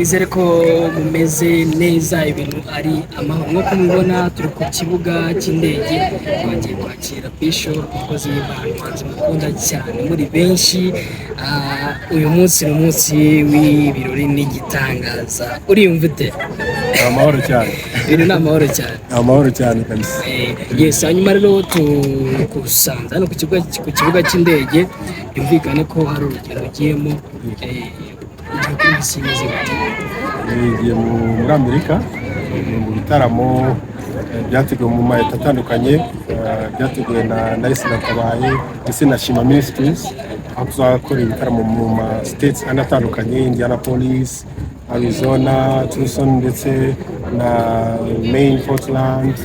twizere ko mumeze neza ibintu ari amahoro nk'uko mubibona turi ku kibuga cy'indege twagiye kwakira Bishop umukozi w'Imana umuhanzi mukunda cyane muri benshi. Uyu munsi ni umunsi w'ibirori n'igitangaza, uriyumva ute? Amahoro cyane. Ibintu ni amahoro cyane. Amahoro cyane kabisa. Yes, hanyuma rero tukusanze hano ku kibuga cy'indege, byumvikane ko hari urugendo rugiyemo Ngiye muri Amerika mu bitaramo byateguwe mu mayeta atandukanye, byateguwe na Isla Tabaye ndetse na Shima Ministries, aho tuzakora ibitaramo mu ma states atandukanye, Indianapolis, Arizona, Tucson ndetse na Maine, Portland.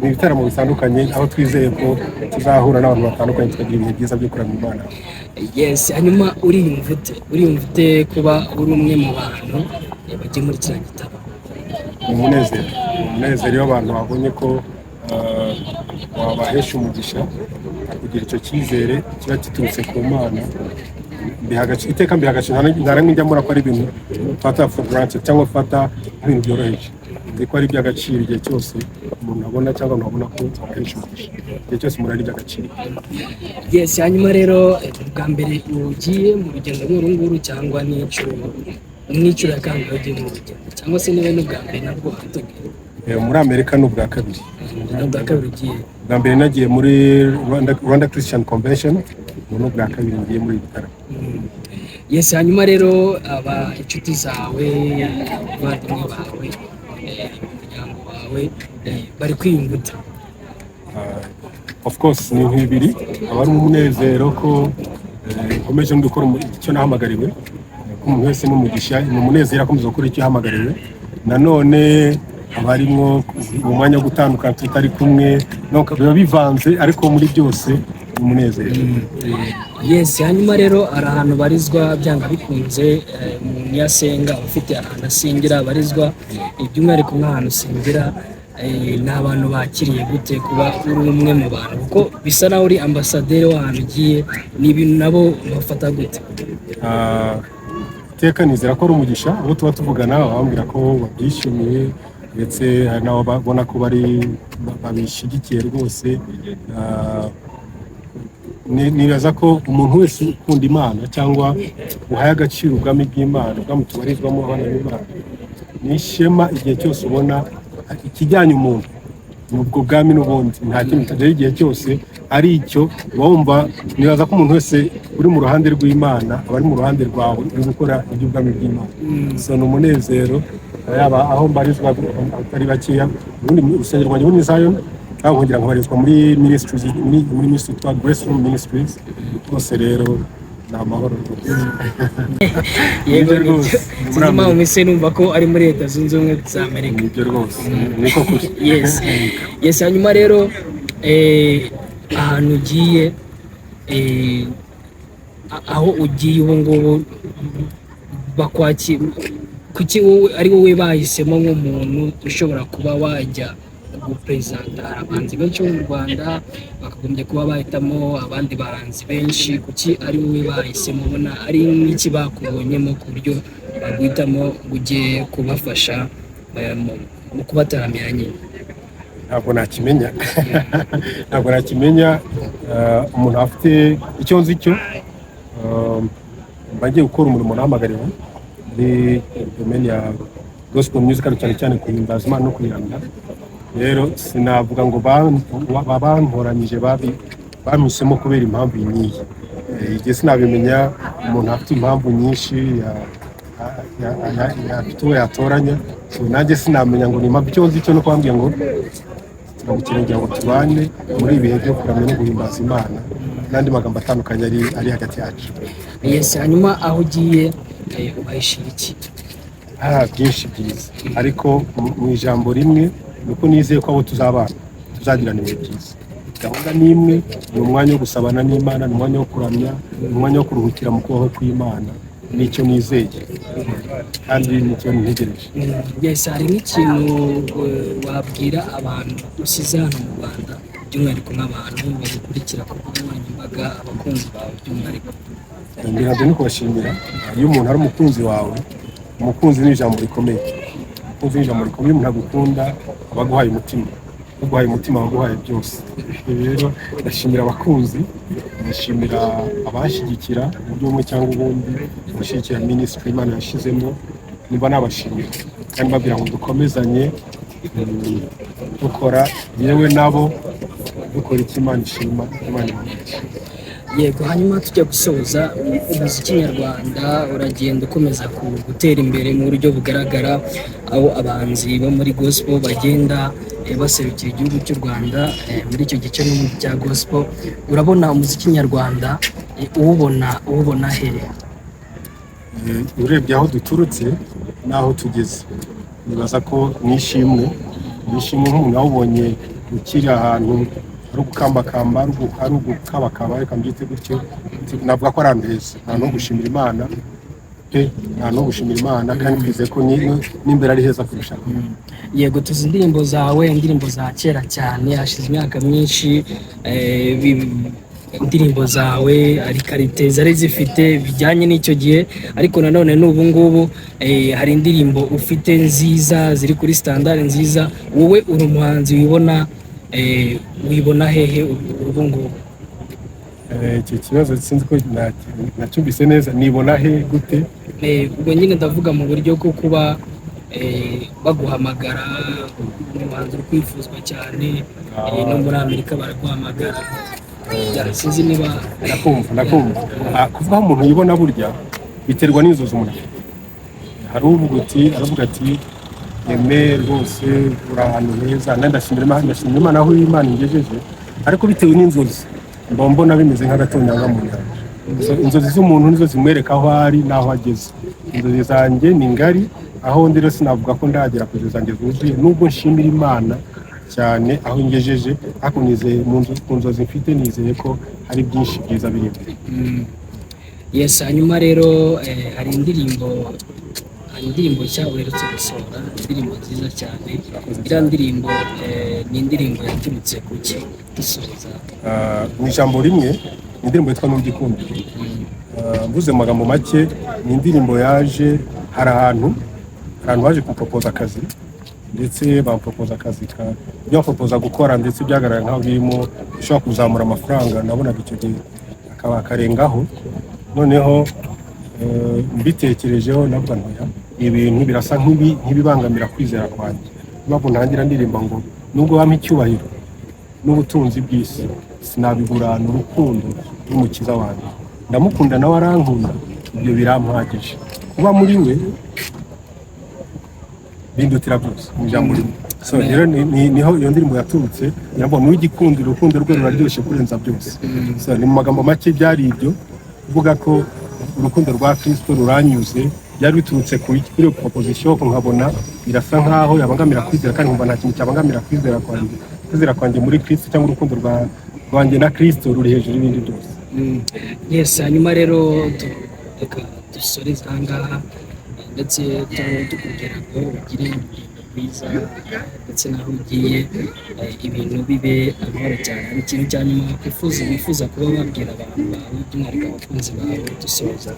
Ni ibitaramo bitandukanye aho twizeye ko tuzahura n'abantu batandukanye tukagira ibihe byiza byo kuramya Imana. Yes, hanyuma uriyumva ute kuba uri umwe mu bantu bagiye muri kiriya gitabo? Umunezero iyo abantu babonye ko wabahesha umugisha, kugira icyo cyizere kiba giturutse ku Mana, iteka mbiha agaciro. Nta rimwe njya mbona ko ari ibintu mfata for granted cyangwa mfata nk'ibintu byoroheje. Nzi ko ari iby'agaciro igihe cyose umuntu abona cyangwa abona ko wabahesha umugisha, igihe cyose umuntu ari iby'agaciro. Yes, hanyuma rero bwa mbere ugiye mu rugendo nk'uru nguru cyangwa n'inshuro ya kangahe ugiye mu rugendo, cyangwa se niba n'ubwa mbere nabwo wahatuye? Muri Amerika ni ubwa kabiri. Ubwa kabiri ugiye? Bwa mbere nagiye muri Rwanda Christian Convention, ni ubwa kabiri ngiye muri ibi bitaramo. Yes, hanyuma rero inshuti zawe, abavandimwe bawe, umuryango wawe bari kwiyunguta? Of course ni nk'ibiri, aba ari umunezero ko nkomeje gukora icyo nahamagariwe, ko umuntu wese n'umugisha, ni umunezero akomeza gukora icyo yahamagariwe. Nanone haba harimo umwanya wo gutandukana tutari kumwe, biba bivanze ariko muri byose ni umunezero. Yes, hanyuma rero hari ahantu barizwa byanga bikunze, umuntu yasenga ufite ahantu asingira barizwa, by'umwihariko nk'ahantu usingira, ni abantu bakiriye gute kuba uri umwe mu bantu, kuko bisa naho uri ambasaderi w'ahantu ugiye, ni ibintu nabo bafata gute? Iteka nizera ko ari umugisha, abo tuba tuvugana bambwira ko babyishimiye, ndetse hari n'abo babona ko babishyigikiye rwose. Nibaza ko umuntu wese ukunda Imana cyangwa uhaye agaciro ubwami bw'Imana, ubwami tubarizwamo abana b'Imana, ni ishema igihe cyose ubona ikijyanye umuntu ubwo bwami n'ubundi nta kintu kitajyaho igihe cyose ari icyo wumva. Nibaza ko umuntu wese uri mu ruhande rw'Imana aba ari mu ruhande rwawe uri gukora iby'ubwami bw'Imana. So ni umunezero, yaba aho mbarizwa atari bakeya, ubundi urusengero rwanjye muri Zion, aho nkongera nkabarizwa muri ministries, muri ministry twa Grace Room Ministries. Bose rero ni amahoro rwose. Yego rwose, sinema umese numva ko ari muri Leta Zunze Ubumwe za Amerika. Nibyo rwose, niko kuri. Yes, hanyuma rero ahantu ugiye, aho ugiye ubu ngubu bakwakira, kuki ari wowe bahisemo nk'umuntu ushobora kuba wajya gupresenta? Hari abahanzi benshi bo mu Rwanda bakagombye kuba bahitamo abandi bahanzi benshi, kuki ari wowe bahisemo? ubona ari n'iki bakubonyemo ku buryo baguhitamo ujye kubafasha mu kubataramira nyine? Ntabwo nakimenya. Umuntu afite icyo nzi cyo, bagiye gukora umurimo nahamagariwe muri domaine ya gospel music, cyane cyane kuhimbaza Imana no kuyiramya. Rero sinavuga ngo bantoranyije bamisemo kubera impamvu n'iyi. Igihe sinabimenya, umuntu afite impamvu nyinshi afite uwo yatoranya, nanjye sinamenya ngo nimba icyo nzi cyo no kubambwira ngo turagukeneye ngo tubane muri ibihe byo kuramya no guhimbaza Imana n'andi magambo atandukanye ari hagati yacu. Yes, hanyuma aho ugiye ubahishira iki? Byinshi byiza, ariko mu ijambo rimwe nuko nizeye ko abo tuzabana tuzagirana ibihe byiza. Gahunda ni imwe, ni umwanya wo gusabana n'Imana, ni umwanya wo kuramya, ni umwanya wo kuruhukira mu kubaho kw'Imana. Nicyo nizeye kandi nicyo ntegereje. Yes, hari n'ikintu wabwira abantu usize hano mu Rwanda, by'umwihariko nk'abantu bagukurikira ku mbuga nkoranyambaga, abakunzi bawe by'umwihariko? Mbihande no kubashimira. Iyo umuntu ari umukunzi wawe, umukunzi ni ijambo rikomeye. Umukunzi ni ijambo rikomeye, umuntu agukunda aba aguhaye umutima. Uguhaye umutima aba aguhaye byose. Rero ndashimira abakunzi, ndashimira abashyigikira uburyo bumwe cyangwa ubundi, abashyigikira minisitiri Imana yashyizemo, niba nabashimira kandi babwira ngo dukomezanye dukora yewe nabo dukora icyo Imana ishima, Imana imugisha. Yego, hanyuma tujya gusoza, umuziki nyarwanda uragenda ukomeza gutera imbere mu buryo bugaragara, aho abahanzi bo muri gospel bagenda baserukira igihugu cy'u Rwanda muri icyo gice no cya gospel. Urabona umuziki nyarwanda uwubona hehe? Urebye aho duturutse n'aho tugeze, nibaza ko nishimwe nk'umuntu wawubonye ukiri ahantu ari ugukambakamba, ari ugukabakaba, reka mbyite gutyo, navuga ko ari ahantu heza, ahantu ho gushimira Imana pe, ahantu ho gushimira Imana, kandi twizeye ko n'imbere ari heza kurushaho. Yego, tuzi indirimbo zawe, indirimbo za kera cyane, hashize imyaka myinshi, indirimbo zawe ari karite zari zifite bijyanye n'icyo gihe, ariko nanone n'ubu ngubu hari indirimbo ufite nziza ziri kuri standard nziza. Wowe uri umuhanzi wibona hehe ubu ngubu? Icyo kibazo sinzi ko nacyumvise neza, nibona he gute? Ubwo nyine ndavuga mu buryo bwo kuba baguhamagara, umuhanzi uri kwifuzwa cyane, no muri Amerika baraguhamagara. Sinzi niba ndakumva. Kuvuga aho umuntu yibona burya biterwa n'inzozi umuntu afite. Hari aravuga ati eme rwose uri ahantu heza, ndashimira Imana aho Imana ingejeje, ariko bitewe n'inzozi mbona bimeze nk'agatonyanga mu nyanja. Inzozi z'umuntu nizo zimwereka aho ari n'aho ageze. Inzozi zanjye ni ngari, aho ndi rero sinavuga ko ndagera ku nzozi zanjye zuzuye, nubwo nshimira Imana cyane aho ingejeje, ariko nizeye ku nzozi mfite, nizeye ko hari byinshi byiza biri imbere. Yes, hanyuma rero hari indirimbo nshya uherutse gusohora, indirimbo nziza cyane. Iriya ndirimbo ni indirimbo yaturutse ku ki? Dusoza mu ijambo rimwe, ni indirimbo yitwa N'ugikunda. Mvuze mu magambo make, ni indirimbo yaje, hari ahantu baje kumpropoza akazi, ndetse bampropoza akazi byapropoza gukora, ndetse byagaragara nk'aho birimo bishobora kuzamura amafaranga, nabonaga icyo gihe akaba akarengaho. Noneho mbitekerejeho navuga ntoya, ibintu birasa nk'ibibangamira kwizera kwanjye. Impamvu ntangira ndirimba ngo nubwo bampa icyubahiro n'ubutunzi bw'isi, sinabigurana urukundo n'umukiza wanjye. Ndamukunda nawe arankunda, ibyo birampagije. Kuba muri we bindutira byose, mu ijambo rimwe. So rero niho iyo ndirimbo yaturutse, nyambo n'ugikundira, urukundo rwe ruraryoshye kurenza byose. So ni mu magambo make byari ibyo, kuvuga ko urukundo rwa Kristo ruranyuze, byari biturutse kuri iyo proposition, ko nkabona birasa nkaho yabangamira kwizera, kandi nkumva nta kintu cyabangamira kwizera kwanjye muri Kristo, cyangwa urukundo rwanjye na Kristo ruri hejuru y'ibindi byose. Yes, hanyuma rero reka dusoreze aha ngaha, ndetse tukubwira ngo ugire bwiza, ndetse naho ugiye ibintu bibe amahoro cyane. Hari ikintu cya nyuma wifuza kuba wabwira abantu bawe, by'umwihariko abakunzi bawe, dusoza?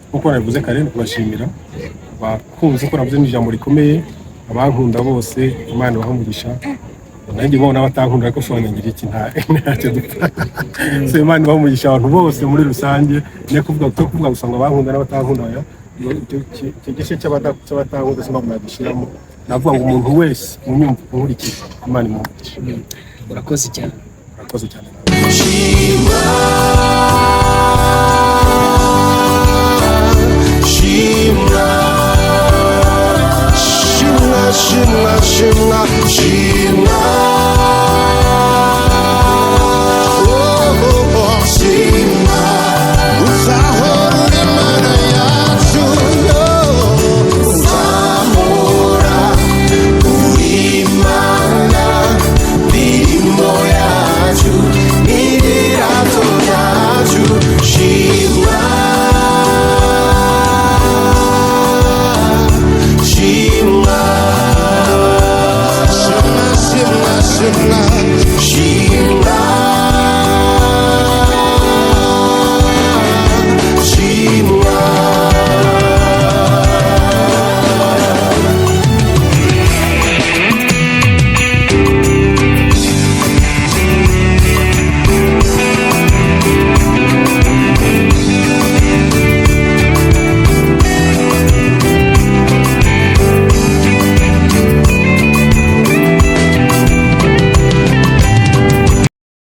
Nk'uko nabivuze kare, kubashimira abakunzi, ko navuze n'ijambo rikomeye, abankunda bose Imana ibahe umugisha. Nanjye mbona abatankunda ariko sobanyagira iki, ntacyo dupfa. So Imana ibahe umugisha abantu bose muri rusange, ne kuvuga gusa ngo abankunda n'abatankunda, icyo gice cy'abatankunda sinabona gishiramo. Navuga ngo umuntu wese unyumva unkurikije, Imana imuhe umugisha. Urakoze cyane. Urakoze cyane.